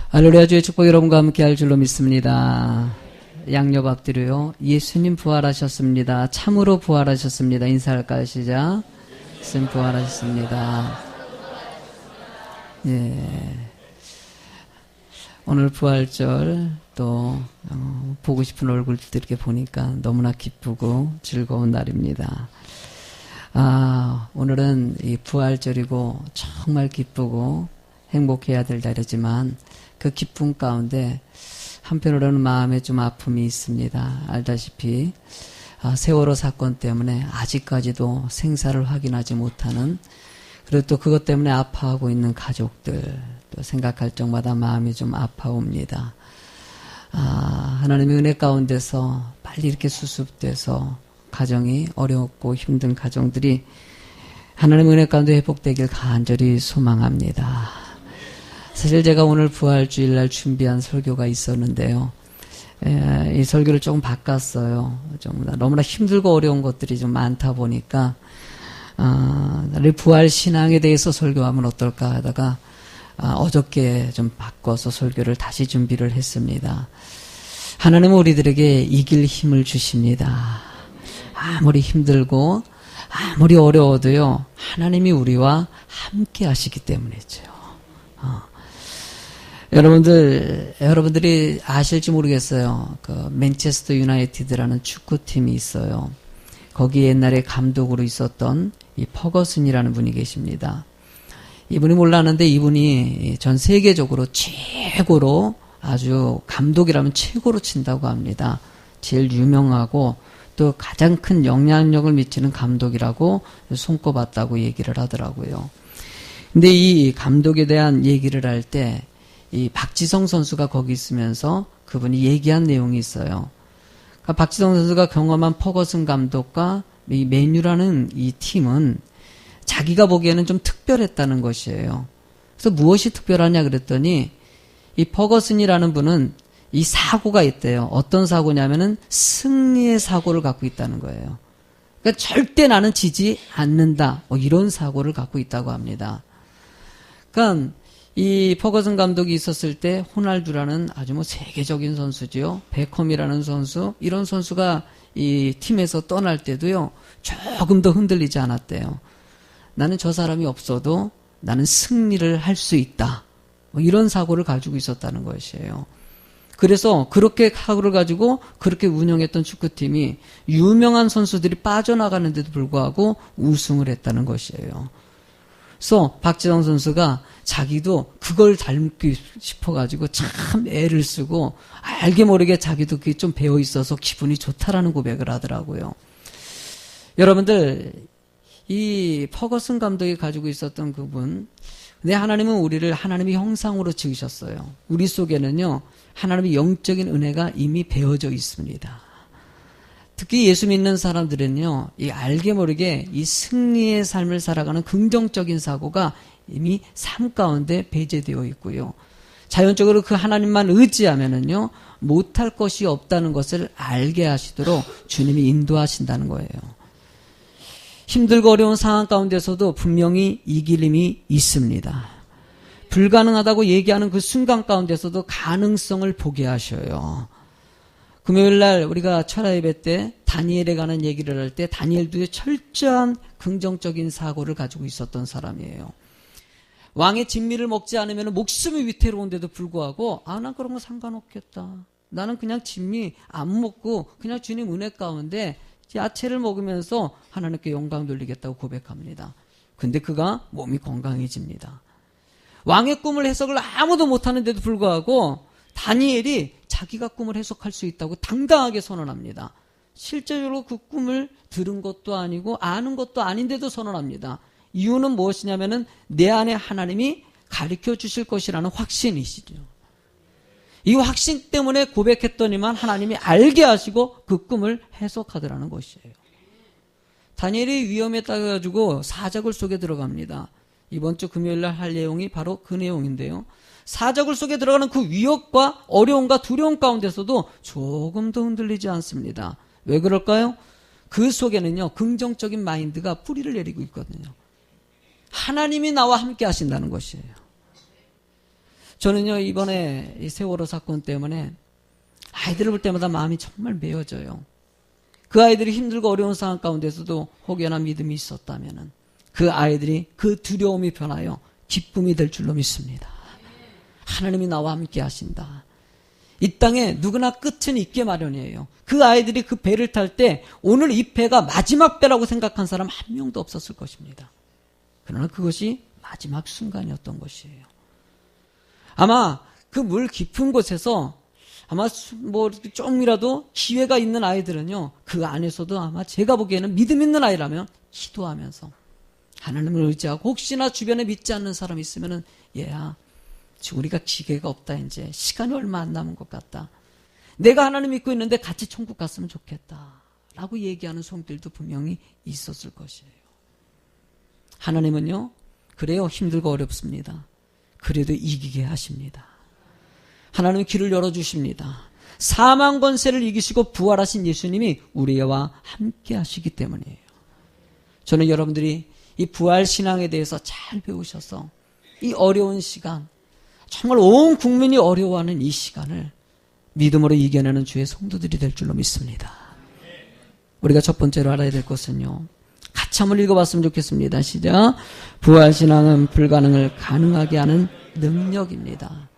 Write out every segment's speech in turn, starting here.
할렐루야. 주의 축복 여러분과 함께 할 줄로 믿습니다. 양념밥 드려요. 예수님 부활하셨습니다. 참으로 부활하셨습니다. 인사할까요? 시작. 예수님 부활하셨습니다. 예. 오늘 부활절 또 보고 싶은 얼굴들 이렇게 보니까 너무나 기쁘고 즐거운 날입니다. 오늘은 이 부활절이고 정말 기쁘고 행복해야 될 날이지만 그 기쁨 가운데 한편으로는 마음에 좀 아픔이 있습니다. 알다시피 세월호 사건 때문에 아직까지도 생사를 확인하지 못하는, 그리고 또 그것 때문에 아파하고 있는 가족들 또 생각할 적마다 마음이 좀 아파옵니다. 하나님의 은혜 가운데서 빨리 이렇게 수습돼서 가정이 어렵고 힘든 가정들이 하나님의 은혜 가운데 회복되길 간절히 소망합니다. 사실 제가 오늘 부활주일날 준비한 설교가 있었는데요. 이 설교를 조금 바꿨어요. 너무나 힘들고 어려운 것들이 좀 많다 보니까 부활 신앙에 대해서 설교하면 어떨까 하다가 어저께 좀 바꿔서 설교를 다시 준비를 했습니다. 하나님은 우리들에게 이길 힘을 주십니다. 아무리 힘들고 아무리 어려워도요, 하나님이 우리와 함께 하시기 때문이죠. 여러분들이 아실지 모르겠어요. 그 맨체스터 유나이티드라는 축구팀이 있어요. 거기 옛날에 감독으로 있었던 이 퍼거슨이라는 분이 계십니다. 이분이 몰랐는데 이분이 전 세계적으로 최고로, 아주 감독이라면 최고로 친다고 합니다. 제일 유명하고 또 가장 큰 영향력을 미치는 감독이라고 손꼽았다고 얘기를 하더라고요. 근데 이 감독에 대한 얘기를 할 때 이 박지성 선수가 거기 있으면서 그분이 얘기한 내용이 있어요. 그러니까 박지성 선수가 경험한 퍼거슨 감독과 이 맨유라는 이 팀은 자기가 보기에는 좀 특별했다는 것이에요. 그래서 무엇이 특별하냐 그랬더니 이 퍼거슨이라는 분은 이 사고가 있대요. 어떤 사고냐면은 승리의 사고를 갖고 있다는 거예요. 그러니까 절대 나는 지지 않는다, 이런 사고를 갖고 있다고 합니다. 그러니까 이 퍼거슨 감독이 있었을 때 호날두라는 아주 세계적인 선수지요. 베컴이라는 선수, 이런 선수가 이 팀에서 떠날 때도요, 조금 더 흔들리지 않았대요. 나는 저 사람이 없어도 나는 승리를 할 수 있다, 이런 사고를 가지고 있었다는 것이에요. 그래서 그렇게 사고를 가지고 그렇게 운영했던 축구팀이 유명한 선수들이 빠져나가는데도 불구하고 우승을 했다는 것이에요. 그래서 박지성 선수가 자기도 그걸 닮고 싶어가지고 참 애를 쓰고 알게 모르게 자기도 그게 좀 배어 있어서 기분이 좋다라는 고백을 하더라고요. 여러분들, 이 퍼거슨 감독이 가지고 있었던 그분, 근데 하나님은 우리를 하나님의 형상으로 지으셨어요. 우리 속에는요, 하나님의 영적인 은혜가 이미 배어져 있습니다. 특히 예수 믿는 사람들은요, 이 알게 모르게 이 승리의 삶을 살아가는 긍정적인 사고가 이미 삶 가운데 배제되어 있고요. 자연적으로 그 하나님만 의지하면은요, 못할 것이 없다는 것을 알게 하시도록 주님이 인도하신다는 거예요. 힘들고 어려운 상황 가운데서도 분명히 이길 힘이 있습니다. 불가능하다고 얘기하는 그 순간 가운데서도 가능성을 보게 하셔요. 금요일날 우리가 철야 예배 때 다니엘에 관한 얘기를 할 때 다니엘도 철저한 긍정적인 사고를 가지고 있었던 사람이에요. 왕의 진미를 먹지 않으면 목숨이 위태로운데도 불구하고 난 그런 거 상관없겠다. 나는 그냥 진미 안 먹고 그냥 주님 은혜 가운데 야채를 먹으면서 하나님께 영광 돌리겠다고 고백합니다. 근데 그가 몸이 건강해집니다. 왕의 꿈을 해석을 아무도 못하는데도 불구하고 다니엘이 자기가 꿈을 해석할 수 있다고 당당하게 선언합니다. 실제적으로 그 꿈을 들은 것도 아니고 아는 것도 아닌데도 선언합니다. 이유는 무엇이냐면은 내 안에 하나님이 가르쳐 주실 것이라는 확신이시죠. 이 확신 때문에 고백했더니만 하나님이 알게 하시고 그 꿈을 해석하더라는 것이에요. 다니엘이 위험에 따라가지고 사자굴 속에 들어갑니다. 이번 주 금요일날 할 내용이 바로 그 내용인데요. 사자굴 속에 들어가는 그 위협과 어려움과 두려움 가운데서도 조금 더 흔들리지 않습니다. 왜 그럴까요? 그 속에는요, 긍정적인 마인드가 뿌리를 내리고 있거든요. 하나님이 나와 함께 하신다는 것이에요. 저는요, 이번에 이 세월호 사건 때문에 아이들을 볼 때마다 마음이 정말 메어져요. 그 아이들이 힘들고 어려운 상황 가운데서도 혹여나 믿음이 있었다면은 그 아이들이 그 두려움이 변하여 기쁨이 될 줄로 믿습니다. 하나님이 나와 함께 하신다. 이 땅에 누구나 끝은 있게 마련이에요. 그 아이들이 그 배를 탈 때 오늘 이 배가 마지막 배라고 생각한 사람 한 명도 없었을 것입니다. 그러나 그것이 마지막 순간이었던 것이에요. 아마 그 물 깊은 곳에서 아마 뭐 좀이라도 기회가 있는 아이들은요, 그 안에서도 아마 제가 보기에는 믿음 있는 아이라면 기도하면서 하나님을 의지하고 혹시나 주변에 믿지 않는 사람이 있으면은 얘야, 지금 우리가 기회가 없다. 이제 시간이 얼마 안 남은 것 같다. 내가 하나님 믿고 있는데 같이 천국 갔으면 좋겠다 라고 얘기하는 성들도 분명히 있었을 것이에요. 하나님은요, 그래요, 힘들고 어렵습니다. 그래도 이기게 하십니다. 하나님은 길을 열어주십니다. 사망 권세를 이기시고 부활하신 예수님이 우리와 함께 하시기 때문이에요. 저는 여러분들이 이 부활 신앙에 대해서 잘 배우셔서 이 어려운 시간, 정말 온 국민이 어려워하는 이 시간을 믿음으로 이겨내는 주의 성도들이 될 줄로 믿습니다. 우리가 첫 번째로 알아야 될 것은요, 같이 한번 읽어봤으면 좋겠습니다. 시작. 부활신앙은 불가능을 가능하게 하는 능력입니다.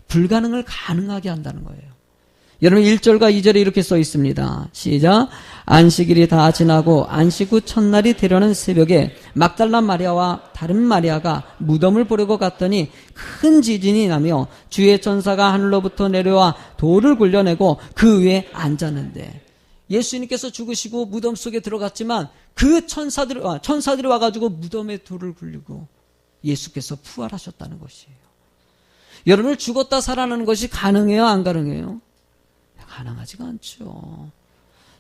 불가능을 가능하게 한다는 거예요. 여러분 1절과 2절에 이렇게 써 있습니다. 시작. 안식일이 다 지나고 안식 후 첫날이 되려는 새벽에 막달라 마리아와 다른 마리아가 무덤을 보려고 갔더니 큰 지진이 나며 주의 천사가 하늘로부터 내려와 돌을 굴려내고 그 위에 앉았는데, 예수님께서 죽으시고 무덤 속에 들어갔지만 그 천사들이 와가지고 무덤에 돌을 굴리고 예수께서 부활하셨다는 것이에요. 여러분, 죽었다 살아나는 것이 가능해요, 안 가능해요? 가능하지가 않죠.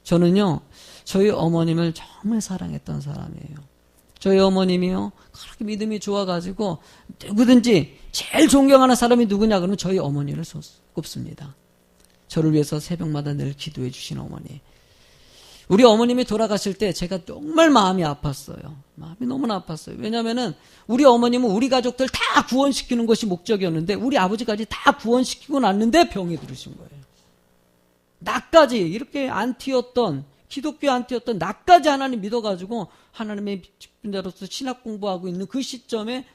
저는요, 저희 어머님을 정말 사랑했던 사람이에요. 저희 어머님이요, 그렇게 믿음이 좋아가지고 누구든지 제일 존경하는 사람이 누구냐 그러면 저희 어머니를 꼽습니다. 저를 위해서 새벽마다 늘 기도해 주신 어머니. 우리 어머님이 돌아가실 때 제가 정말 마음이 아팠어요. 마음이 너무나 아팠어요. 왜냐하면은 우리 어머님은 우리 가족들 다 구원시키는 것이 목적이었는데 우리 아버지까지 다 구원시키고 났는데 병이 들으신 거예요. 나까지 이렇게 안티였던, 기독교 안티였던 나까지 하나님 믿어가지고 하나님의 직분자로서 신학 공부하고 있는 그 시점에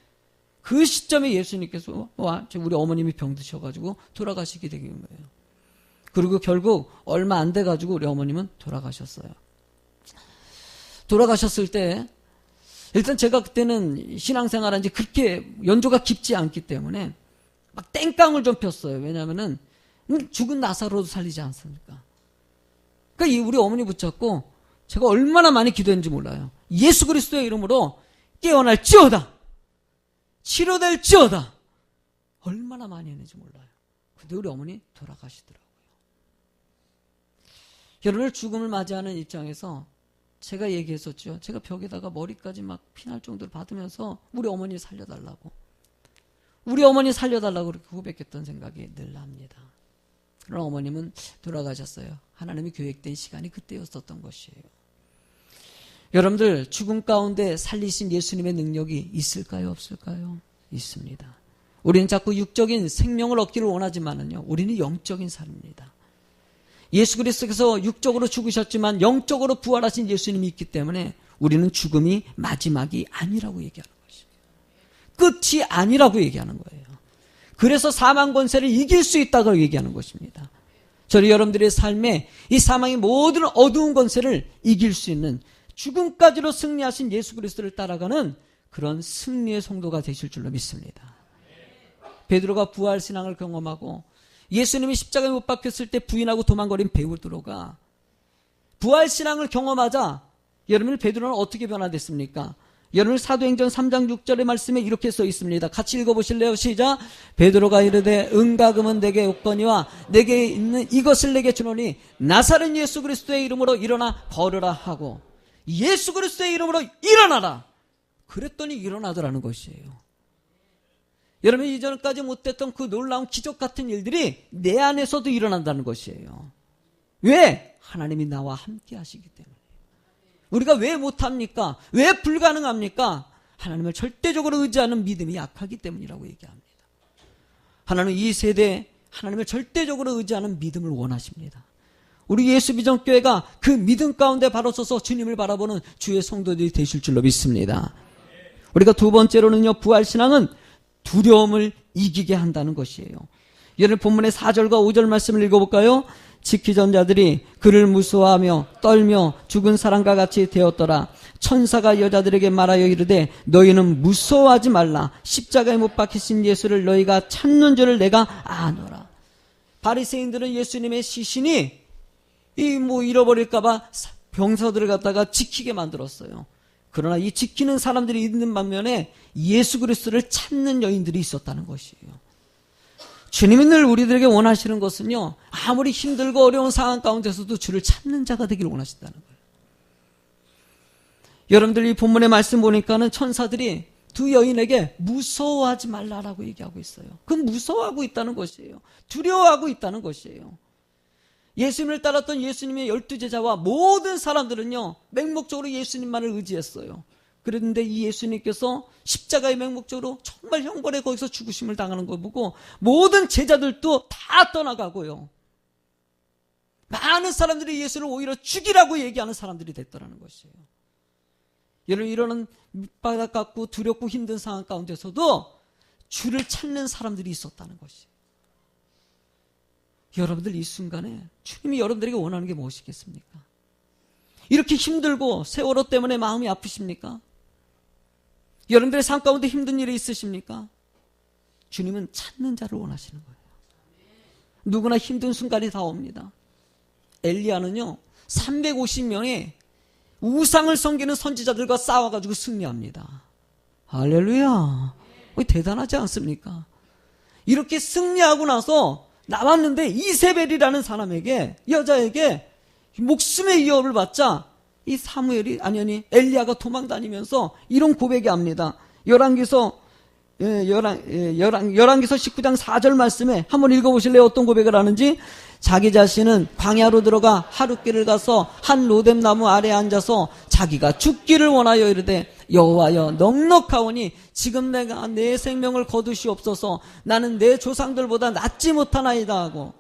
예수님께서 우리 어머님이 병드셔가지고 돌아가시게 된 거예요. 그리고 결국 얼마 안 돼가지고 우리 어머님은 돌아가셨어요. 돌아가셨을 때 일단 제가 그때는 신앙생활한 지 그렇게 연조가 깊지 않기 때문에 막 땡깡을 좀 폈어요. 왜냐하면은 죽은 나사로도 살리지 않습니까? 그러니까 우리 어머니 붙잡고 제가 얼마나 많이 기도했는지 몰라요. 예수 그리스도의 이름으로 깨어날지어다, 치료될지어다, 얼마나 많이 했는지 몰라요. 근데 우리 어머니 돌아가시더라고요. 여러분을 죽음을 맞이하는 입장에서 제가 얘기했었죠. 제가 벽에다가 머리까지 막 피날 정도로 받으면서 우리 어머니 살려달라고 그렇게 고백했던 생각이 늘 납니다. 그러나 어머님은 돌아가셨어요. 하나님이 계획된 시간이 그때였었던 것이에요. 여러분들, 죽음 가운데 살리신 예수님의 능력이 있을까요, 없을까요? 있습니다. 우리는 자꾸 육적인 생명을 얻기를 원하지만은요, 우리는 영적인 삶입니다. 예수 그리스도께서 육적으로 죽으셨지만 영적으로 부활하신 예수님이 있기 때문에 우리는 죽음이 마지막이 아니라고 얘기하는 것입니다. 끝이 아니라고 얘기하는 거예요. 그래서 사망 권세를 이길 수 있다고 얘기하는 것입니다. 저희 여러분들의 삶에 이 사망의 모든 어두운 권세를 이길 수 있는, 죽음까지로 승리하신 예수 그리스도를 따라가는 그런 승리의 성도가 되실 줄로 믿습니다. 베드로가 부활 신앙을 경험하고 예수님이 십자가에 못 박혔을 때 부인하고 도망거린 베드로가 부활 신앙을 경험하자 여러분, 베드로는 어떻게 변화됐습니까? 여러분, 사도행전 3장 6절의 말씀에 이렇게 써 있습니다. 같이 읽어보실래요? 시작. 베드로가 이르되 은과 금은 내게 없거니와 내게 있는 이것을 내게 주노니 나사렛 예수 그리스도의 이름으로 일어나 걸으라 하고, 예수 그리스도의 이름으로 일어나라 그랬더니 일어나더라는 것이에요. 여러분, 이전까지 못했던 그 놀라운 기적 같은 일들이 내 안에서도 일어난다는 것이에요. 왜? 하나님이 나와 함께 하시기 때문에. 우리가 왜 못합니까? 왜 불가능합니까? 하나님을 절대적으로 의지하는 믿음이 약하기 때문이라고 얘기합니다. 하나님은 이 세대에 하나님을 절대적으로 의지하는 믿음을 원하십니다. 우리 예수비전교회가 그 믿음 가운데 바로 서서 주님을 바라보는 주의 성도들이 되실 줄로 믿습니다. 우리가 두 번째로는요, 부활신앙은 두려움을 이기게 한다는 것이에요. 예를 본문의 4절과 5절 말씀을 읽어볼까요? 지키던 자들이 그를 무서워하며 떨며 죽은 사람과 같이 되었더라. 천사가 여자들에게 말하여 이르되 너희는 무서워하지 말라. 십자가에 못 박히신 예수를 너희가 찾는 줄을 내가 아노라. 바리새인들은 예수님의 시신이 잃어버릴까봐 병사들을 갖다가 지키게 만들었어요. 그러나 이 지키는 사람들이 있는 반면에 예수 그리스도를 찾는 여인들이 있었다는 것이에요. 주님이 늘 우리들에게 원하시는 것은요, 아무리 힘들고 어려운 상황 가운데서도 주를 찾는 자가 되기를 원하신다는 거예요. 여러분들 이 본문의 말씀 보니까는 천사들이 두 여인에게 무서워하지 말라라고 얘기하고 있어요. 그건 무서워하고 있다는 것이에요. 두려워하고 있다는 것이에요. 예수님을 따랐던 예수님의 12제자와 모든 사람들은요, 맹목적으로 예수님만을 의지했어요. 그런데 이 예수님께서 십자가의 맹목적으로 정말 형벌에 거기서 죽으심을 당하는 걸 보고 모든 제자들도 다 떠나가고요, 많은 사람들이 예수를 오히려 죽이라고 얘기하는 사람들이 됐더라는 것이에요. 여러분, 이러는 밑바닥 같고 두렵고 힘든 상황 가운데서도 주를 찾는 사람들이 있었다는 것이에요. 여러분들 이 순간에 주님이 여러분들에게 원하는 게 무엇이겠습니까? 이렇게 힘들고 세월호 때문에 마음이 아프십니까? 여러분들의 삶 가운데 힘든 일이 있으십니까? 주님은 찾는 자를 원하시는 거예요. 누구나 힘든 순간이 다 옵니다. 엘리야는요, 350명의 우상을 섬기는 선지자들과 싸워가지고 승리합니다. 할렐루야. 대단하지 않습니까? 이렇게 승리하고 나서 나왔는데 이세벨이라는 사람에게, 여자에게 목숨의 위협을 받자 이 엘리야가 도망다니면서 이런 고백이 합니다. 열왕기서 19장 4절 말씀에 한번 읽어보실래요? 어떤 고백을 하는지. 자기 자신은 광야로 들어가 하룻길을 가서 한 로뎀 나무 아래에 앉아서 자기가 죽기를 원하여 이르되 여호와여 넉넉하오니 지금 내가 내 생명을 거두시옵소서. 나는 내 조상들보다 낫지 못하나이다 하고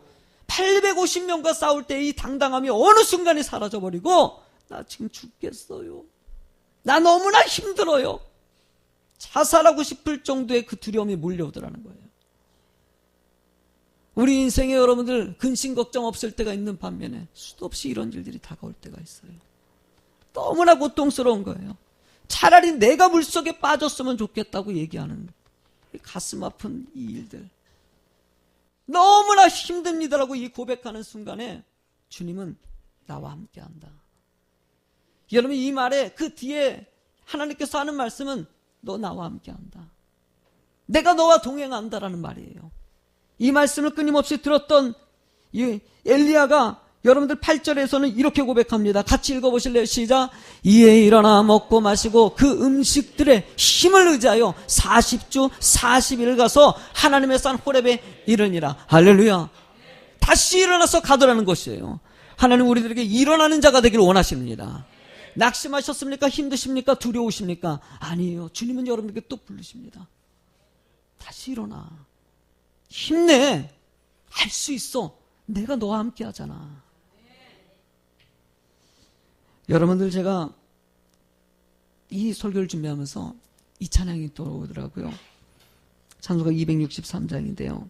850명과 싸울 때 이 당당함이 어느 순간에 사라져버리고 나 지금 죽겠어요. 나 너무나 힘들어요. 자살하고 싶을 정도의 그 두려움이 몰려오더라는 거예요. 우리 인생에 여러분들 근심 걱정 없을 때가 있는 반면에 수도 없이 이런 일들이 다가올 때가 있어요. 너무나 고통스러운 거예요. 차라리 내가 물속에 빠졌으면 좋겠다고 얘기하는 가슴 아픈 이 일들. 너무나 힘듭니다라고 이 고백하는 순간에 주님은 나와 함께한다. 여러분, 이 말에 그 뒤에 하나님께서 하는 말씀은 너 나와 함께한다. 내가 너와 동행한다라는 말이에요. 이 말씀을 끊임없이 들었던 이 엘리야가 여러분들 8절에서는 이렇게 고백합니다. 같이 읽어보실래요? 시작. 이에 일어나 먹고 마시고 그 음식들의 힘을 의지하여 40주 40일을 가서 하나님의 산 호렙에 이르니라. 할렐루야. 다시 일어나서 가더라는 것이에요. 하나님 우리들에게 일어나는 자가 되기를 원하십니다. 낙심하셨습니까? 힘드십니까? 두려우십니까? 아니에요. 주님은 여러분에게 또 부르십니다. 다시 일어나. 힘내. 할 수 있어. 내가 너와 함께 하잖아. 여러분들, 제가 이 설교를 준비하면서 이 찬양이 떠오르더라고요. 찬송가 263장인데요.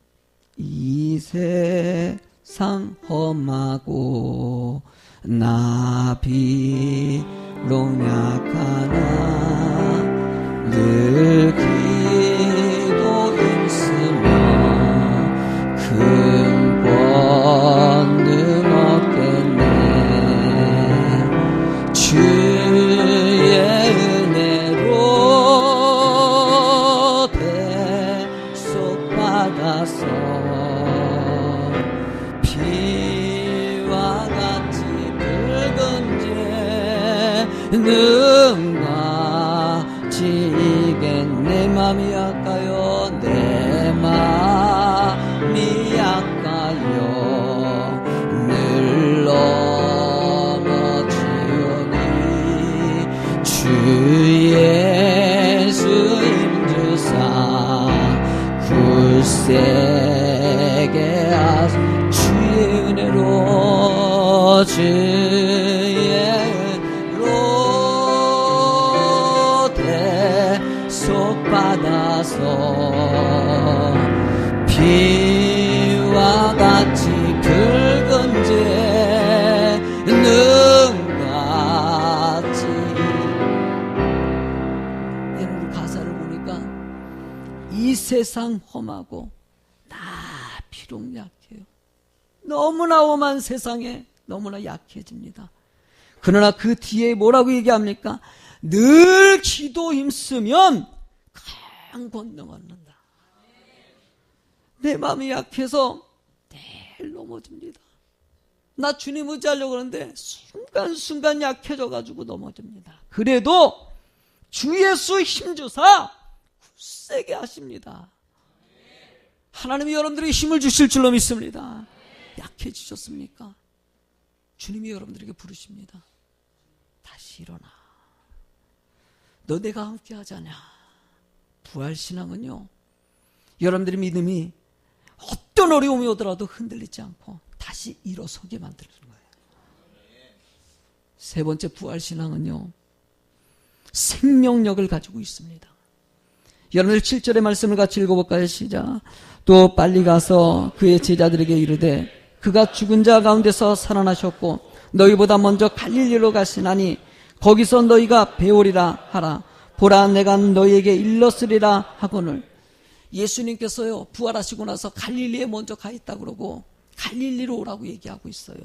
이 세상 험하고 나 비록 약하나 늘 기도 있으며 큰 권능 얻겠네. 주의 은혜로 대속받아서 피와 같이 붉은 재능과 지겐 내 맘이 아까요 내 맘이 아까요 늘 넘어지오니 주 예수 힘주사 굳세 주의로 대속받아서 피와 같이 붉은 재능같이. 여러분 가사를 보니까 이 세상 험하고 나 비록 약해요. 너무나 험한 세상에 너무나 약해집니다. 그러나 그 뒤에 뭐라고 얘기합니까? 늘 기도 힘쓰면 강 건너 얻는다. 내 마음이 약해서 매일 넘어집니다. 나 주님 의지하려고 하는데 순간순간 약해져가지고 넘어집니다. 그래도 주 예수 힘주사 굳세게 하십니다. 하나님이 여러분들에게 힘을 주실 줄로 믿습니다. 약해지셨습니까? 주님이 여러분들에게 부르십니다. 다시 일어나. 너 내가 함께 하자냐. 부활신앙은요, 여러분들의 믿음이 어떤 어려움이 오더라도 흔들리지 않고 다시 일어서게 만들어주는 거예요. 세 번째 부활신앙은요, 생명력을 가지고 있습니다. 여러분들 7절의 말씀을 같이 읽어볼까요? 시작. 또 빨리 가서 그의 제자들에게 이르되 그가 죽은 자 가운데서 살아나셨고 너희보다 먼저 갈릴리로 가시나니 거기서 너희가 배우리라 하라. 보라 내가 너희에게 일렀으리라 하거늘. 예수님께서요 부활하시고 나서 갈릴리에 먼저 가 있다 그러고 갈릴리로 오라고 얘기하고 있어요.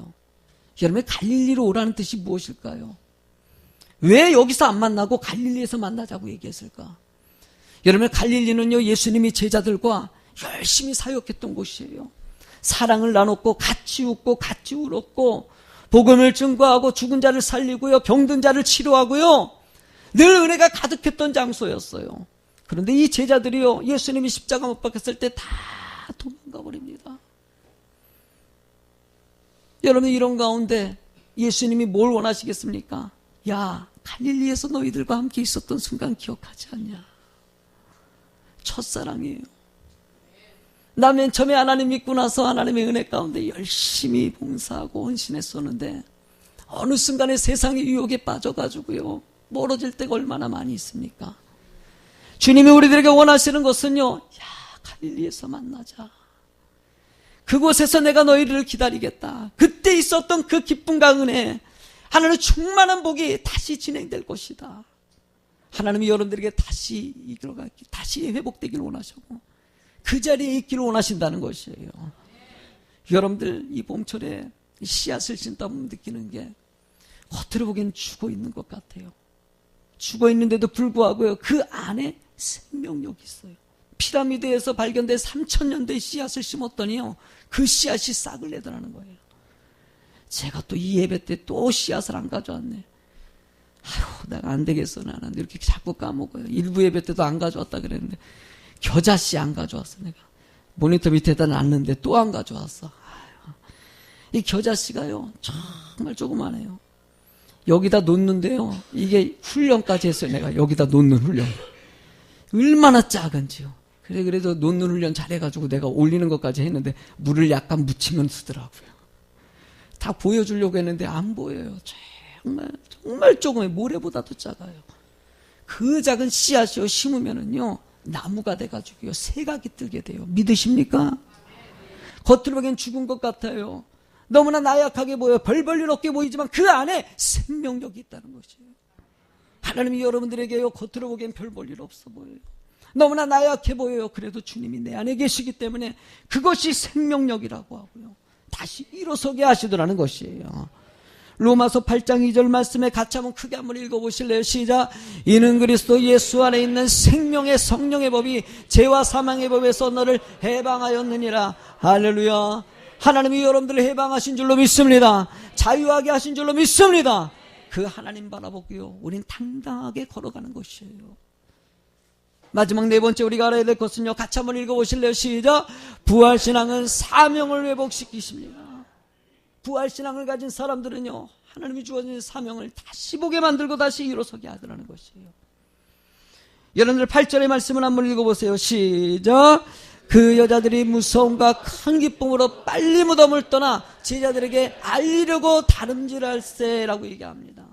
여러분 갈릴리로 오라는 뜻이 무엇일까요? 왜 여기서 안 만나고 갈릴리에서 만나자고 얘기했을까? 여러분 갈릴리는요 예수님이 제자들과 열심히 사역했던 곳이에요. 사랑을 나눴고 같이 웃고 같이 울었고 복음을 증거하고 죽은 자를 살리고요 병든 자를 치료하고요 늘 은혜가 가득했던 장소였어요. 그런데 이 제자들이요 예수님이 십자가 못 박혔을 때 다 도망가 버립니다. 여러분 이런 가운데 예수님이 뭘 원하시겠습니까? 야 갈릴리에서 너희들과 함께 있었던 순간 기억하지 않냐? 첫사랑이에요. 나 맨 처음에 하나님 믿고 나서 하나님의 은혜 가운데 열심히 봉사하고 헌신했었는데 어느 순간에 세상의 유혹에 빠져가지고요 멀어질 때가 얼마나 많이 있습니까? 주님이 우리들에게 원하시는 것은요, 야 갈릴리에서 만나자. 그곳에서 내가 너희를 기다리겠다. 그때 있었던 그 기쁨과 은혜, 하나님의 충만한 복이 다시 진행될 것이다. 하나님이 여러분들에게 다시 이끌어가기, 다시 회복되기를 원하시고 그 자리에 있기를 원하신다는 것이에요. 여러분들 이 봄철에 씨앗을 심다 보면 느끼는 게 겉으로 보기엔 죽어 있는 것 같아요. 죽어 있는데도 불구하고요 그 안에 생명력이 있어요. 피라미드에서 발견된 3000년대의 씨앗을 심었더니요 그 씨앗이 싹을 내더라는 거예요. 제가 또 이 예배 때 또 씨앗을 안 가져왔네. 아휴 내가 안 되겠어 나는 이렇게 자꾸 까먹어요. 일부 예배 때도 안 가져왔다 그랬는데 겨자씨 안 가져왔어. 내가 모니터 밑에다 놨는데 또 안 가져왔어. 아유, 이 겨자씨가요 정말 조그만해요. 여기다 놓는데요 이게 훈련까지 했어요. 내가 여기다 놓는 훈련 얼마나 작은지요. 그래도 놓는 훈련 잘해가지고 내가 올리는 것까지 했는데 물을 약간 묻히면 쓰더라고요. 다 보여주려고 했는데 안 보여요. 정말 조금해. 모래보다도 작아요. 그 작은 씨앗이요 심으면은요 나무가 돼가지고요 새가 깃들게 돼요. 믿으십니까? 겉으로 보기엔 죽은 것 같아요. 너무나 나약하게 보여요. 벌벌일 없게 보이지만 그 안에 생명력이 있다는 것이에요. 하나님이 여러분들에게요 겉으로 보기엔 별 볼 일 없어 보여요. 너무나 나약해 보여요. 그래도 주님이 내 안에 계시기 때문에 그것이 생명력이라고 하고요 다시 일어서게 하시더라는 것이에요. 로마서 8장 2절 말씀에 같이 한번 크게 한번 읽어보실래요? 시작. 이는 그리스도 예수 안에 있는 생명의 성령의 법이 죄와 사망의 법에서 너를 해방하였느니라. 할렐루야. 하나님이 여러분들을 해방하신 줄로 믿습니다. 자유하게 하신 줄로 믿습니다. 그 하나님 바라보고요 우린 당당하게 걸어가는 것이에요. 마지막 네 번째 우리가 알아야 될 것은요 같이 한번 읽어보실래요? 시작. 부활신앙은 사명을 회복시키십니다. 부활신앙을 가진 사람들은요 하나님이 주어진 사명을 다시 보게 만들고 다시 일어서게 하더라는 것이에요. 여러분들 8절의 말씀을 한번 읽어보세요. 시작. 그 여자들이 무서움과 큰 기쁨으로 빨리 무덤을 떠나 제자들에게 알리려고 다름질할세라고 얘기합니다.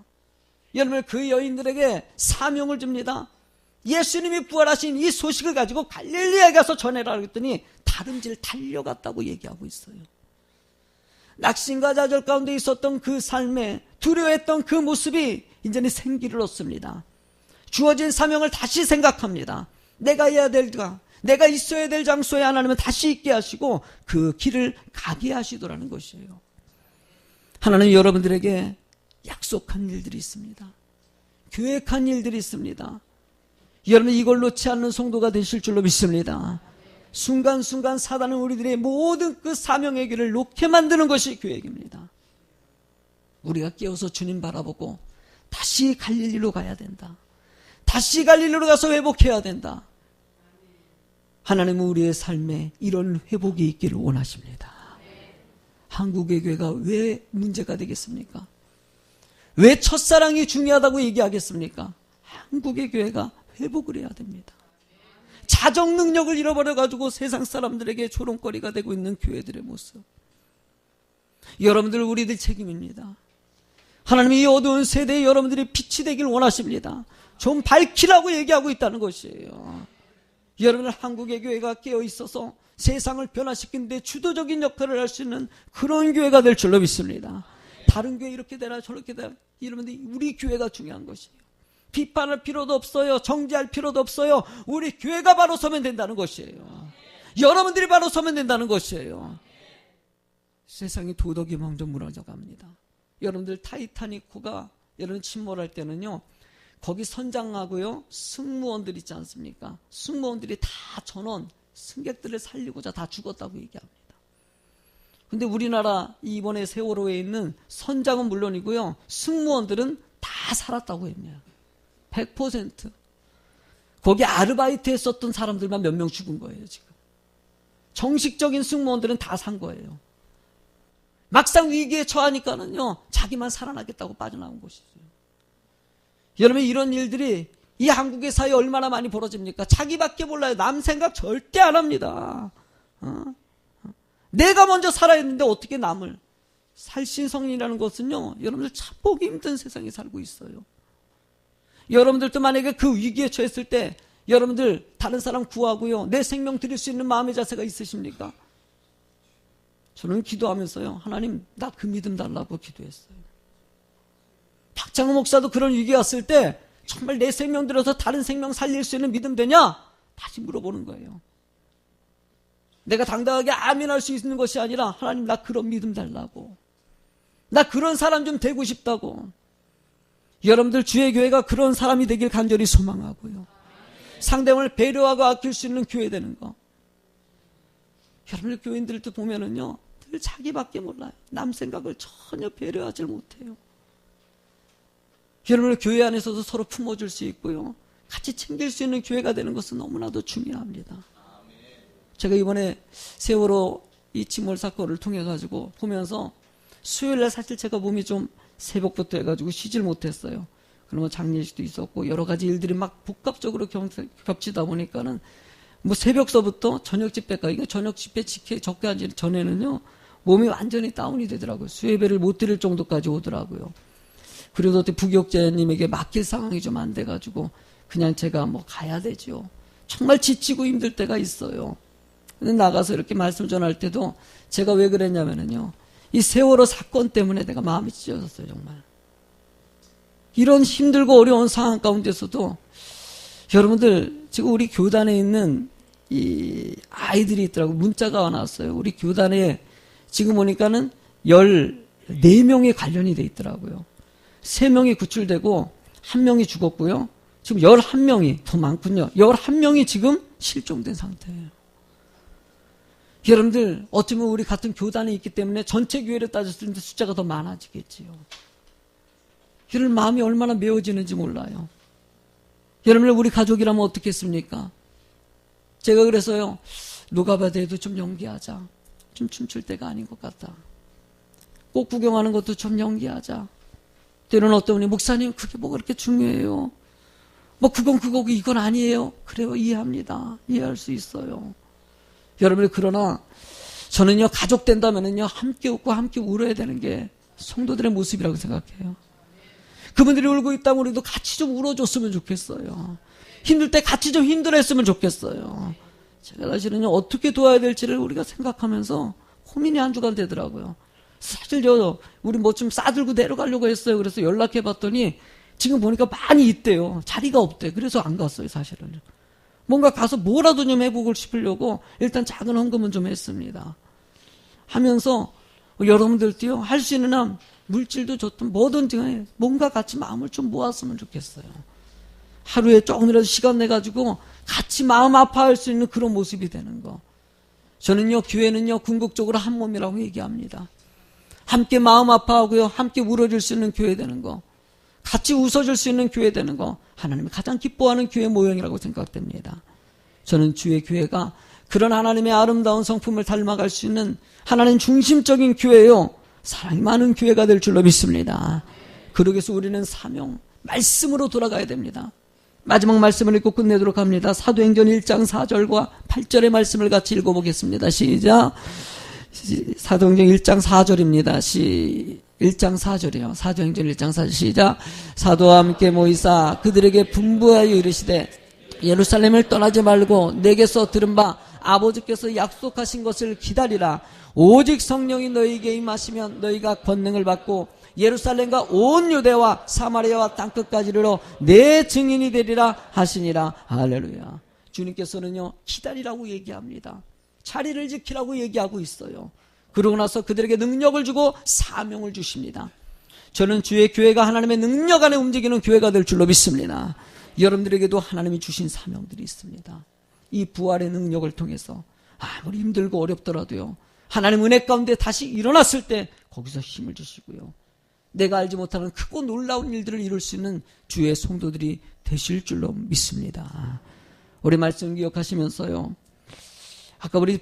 여러분, 그 여인들에게 사명을 줍니다. 예수님이 부활하신 이 소식을 가지고 갈릴리에 가서 전해라 그랬더니 다름질 달려갔다고 얘기하고 있어요. 낙심과 좌절 가운데 있었던 그 삶에 두려워했던 그 모습이 이제는 생기를 얻습니다. 주어진 사명을 다시 생각합니다. 내가 해야 될가, 내가 있어야 될 장소에 하나님은 다시 있게 하시고 그 길을 가게 하시더라는 것이에요. 하나님 여러분들에게 약속한 일들이 있습니다. 계획한 일들이 있습니다. 여러분, 이걸 놓지 않는 성도가 되실 줄로 믿습니다. 순간순간 사단은 우리들의 모든 그 사명의 길을 놓게 만드는 것이 계획입니다. 우리가 깨어서 주님 바라보고 다시 갈릴리로 가야 된다. 다시 갈릴리로 가서 회복해야 된다. 하나님은 우리의 삶에 이런 회복이 있기를 원하십니다. 한국의 교회가 왜 문제가 되겠습니까? 왜 첫사랑이 중요하다고 얘기하겠습니까? 한국의 교회가 회복을 해야 됩니다. 자정 능력을 잃어버려가지고 세상 사람들에게 조롱거리가 되고 있는 교회들의 모습. 여러분들, 우리들 책임입니다. 하나님이 이 어두운 세대에 여러분들이 빛이 되길 원하십니다. 좀 밝히라고 얘기하고 있다는 것이에요. 여러분들, 한국의 교회가 깨어있어서 세상을 변화시키는 데 주도적인 역할을 할 수 있는 그런 교회가 될 줄로 믿습니다. 다른 교회 이렇게 되라 저렇게 되라, 여러분들, 우리 교회가 중요한 것이에요. 비판할 필요도 없어요. 정죄할 필요도 없어요. 우리 교회가 바로 서면 된다는 것이에요. 여러분들이 바로 서면 된다는 것이에요. 세상이 도덕이 먼저 무너져갑니다. 여러분들, 타이타닉호가 여러분 침몰할 때는요, 거기 선장하고요 승무원들 있지 않습니까? 승무원들이 다 전원 승객들을 살리고자 다 죽었다고 얘기합니다. 근데 우리나라 이번에 세월호에 있는 선장은 물론이고요, 승무원들은 다 살았다고 합니다. 100%. 거기 아르바이트 했었던 사람들만 몇 명 죽은 거예요, 지금. 정식적인 승무원들은 다 산 거예요. 막상 위기에 처하니까는요, 자기만 살아나겠다고 빠져나온 것이죠. 여러분, 이런 일들이 이 한국의 사회에 얼마나 많이 벌어집니까? 자기밖에 몰라요. 남 생각 절대 안 합니다. 내가 먼저 살아야 했는데 어떻게 남을. 살신성인이라는 것은요, 여러분들 참 보기 힘든 세상에 살고 있어요. 여러분들도 만약에 그 위기에 처했을 때 여러분들 다른 사람 구하고요, 내 생명 드릴 수 있는 마음의 자세가 있으십니까? 저는 기도하면서요, 하나님, 나 그 믿음 달라고 기도했어요. 박장호 목사도 그런 위기가 왔을 때 정말 내 생명 들어서 다른 생명 살릴 수 있는 믿음 되냐? 다시 물어보는 거예요. 내가 당당하게 아멘할 수 있는 것이 아니라, 하나님, 나 그런 믿음 달라고, 나 그런 사람 좀 되고 싶다고. 여러분들, 주의 교회가 그런 사람이 되길 간절히 소망하고요, 상대방을 배려하고 아낄 수 있는 교회 되는 거. 여러분들 교인들도 보면은요, 늘 자기밖에 몰라요. 남 생각을 전혀 배려하지 못해요. 여러분들 교회 안에서도 서로 품어줄 수 있고요, 같이 챙길 수 있는 교회가 되는 것은 너무나도 중요합니다. 제가 이번에 세월호 이 침몰 사건을 통해 가지고 보면서 수요일날 사실 제가 몸이 좀 새벽부터 해가지고 쉬질 못했어요. 그러면 장례식도 있었고 여러 가지 일들이 막 복합적으로 겹치다 보니까는 뭐 새벽서부터 저녁 집회까지, 저녁 집회 적게 하기 전에는요, 몸이 완전히 다운이 되더라고요. 수예배를 못 드릴 정도까지 오더라고요. 그래도 부교육자님에게 맡길 상황이 좀 안 돼가지고 그냥 제가 뭐 가야 되죠. 정말 지치고 힘들 때가 있어요. 근데 나가서 이렇게 말씀 전할 때도 제가 왜 그랬냐면요, 이 세월호 사건 때문에 내가 마음이 찢어졌어요, 정말. 이런 힘들고 어려운 상황 가운데서도 여러분들, 지금 우리 교단에 있는 이 아이들이 있더라고요. 문자가 왔어요. 우리 교단에 지금 보니까는 14명이 관련이 돼 있더라고요. 3명이 구출되고 1명이 죽었고요. 지금 11명이, 더 많군요. 11명이 지금 실종된 상태예요. 여러분들, 어쩌면 우리 같은 교단에 있기 때문에 전체 교회를 따졌을 때 숫자가 더 많아지겠지요. 여러분, 마음이 얼마나 메워지는지 몰라요. 여러분들, 우리 가족이라면 어떻겠습니까? 제가 그래서요, 누가바데도 좀 연기하자. 좀 춤출 때가 아닌 것 같다. 꽃 구경하는 것도 좀 연기하자. 때로는 어떤 분이, 목사님, 그게 뭐가 그렇게 중요해요? 뭐 그건 그거고 이건 아니에요. 그래요, 이해합니다. 이해할 수 있어요. 여러분이 그러나 저는요, 가족 된다면은요, 함께 웃고 함께 울어야 되는 게 성도들의 모습이라고 생각해요. 그분들이 울고 있다면 우리도 같이 좀 울어줬으면 좋겠어요. 힘들 때 같이 좀 힘들어했으면 좋겠어요. 제가 사실은요, 어떻게 도와야 될지를 우리가 생각하면서 고민이 한 주간 되더라고요. 사실 우리 뭐 좀 싸들고 내려가려고 했어요. 그래서 연락해 봤더니 지금 보니까 많이 있대요. 자리가 없대. 그래서 안 갔어요, 사실은. 뭔가 가서 뭐라도 좀 해보고 싶으려고 일단 작은 헌금은 좀 했습니다. 하면서 여러분들도요, 할 수 있는 한 물질도 좋든 뭐든지 간에 뭔가 같이 마음을 좀 모았으면 좋겠어요. 하루에 조금이라도 시간 내가지고 같이 마음 아파할 수 있는 그런 모습이 되는 거. 저는요, 교회는요, 궁극적으로 한 몸이라고 얘기합니다. 함께 마음 아파하고요, 함께 울어줄 수 있는 교회 되는 거, 같이 웃어줄 수 있는 교회 되는 거, 하나님이 가장 기뻐하는 교회 모형이라고 생각됩니다. 저는 주의 교회가 그런 하나님의 아름다운 성품을 닮아갈 수 있는 하나님 중심적인 교회요, 사랑이 많은 교회가 될 줄로 믿습니다. 그러기 위해서 우리는 사명, 말씀으로 돌아가야 됩니다. 마지막 말씀을 읽고 끝내도록 합니다. 사도행전 1장 4절과 8절의 말씀을 같이 읽어보겠습니다. 시작. 사도행전 1장 4절입니다. 1장 4절이요. 사도행전 1장 4절 시작. 사도와 함께 모이사 그들에게 분부하여 이르시되 예루살렘을 떠나지 말고 내게서 들은 바 아버지께서 약속하신 것을 기다리라. 오직 성령이 너희에게 임하시면 너희가 권능을 받고 예루살렘과 온 유대와 사마리아와 땅끝까지 이르러 내 증인이 되리라 하시니라. 할렐루야. 주님께서는요, 기다리라고 얘기합니다. 자리를 지키라고 얘기하고 있어요. 그러고 나서 그들에게 능력을 주고 사명을 주십니다. 저는 주의 교회가 하나님의 능력 안에 움직이는 교회가 될 줄로 믿습니다. 여러분들에게도 하나님이 주신 사명들이 있습니다. 이 부활의 능력을 통해서 아무리 힘들고 어렵더라도요, 하나님 은혜 가운데 다시 일어났을 때 거기서 힘을 주시고요, 내가 알지 못하는 크고 놀라운 일들을 이룰 수 있는 주의 성도들이 되실 줄로 믿습니다. 우리 말씀 기억하시면서요, 아까 우리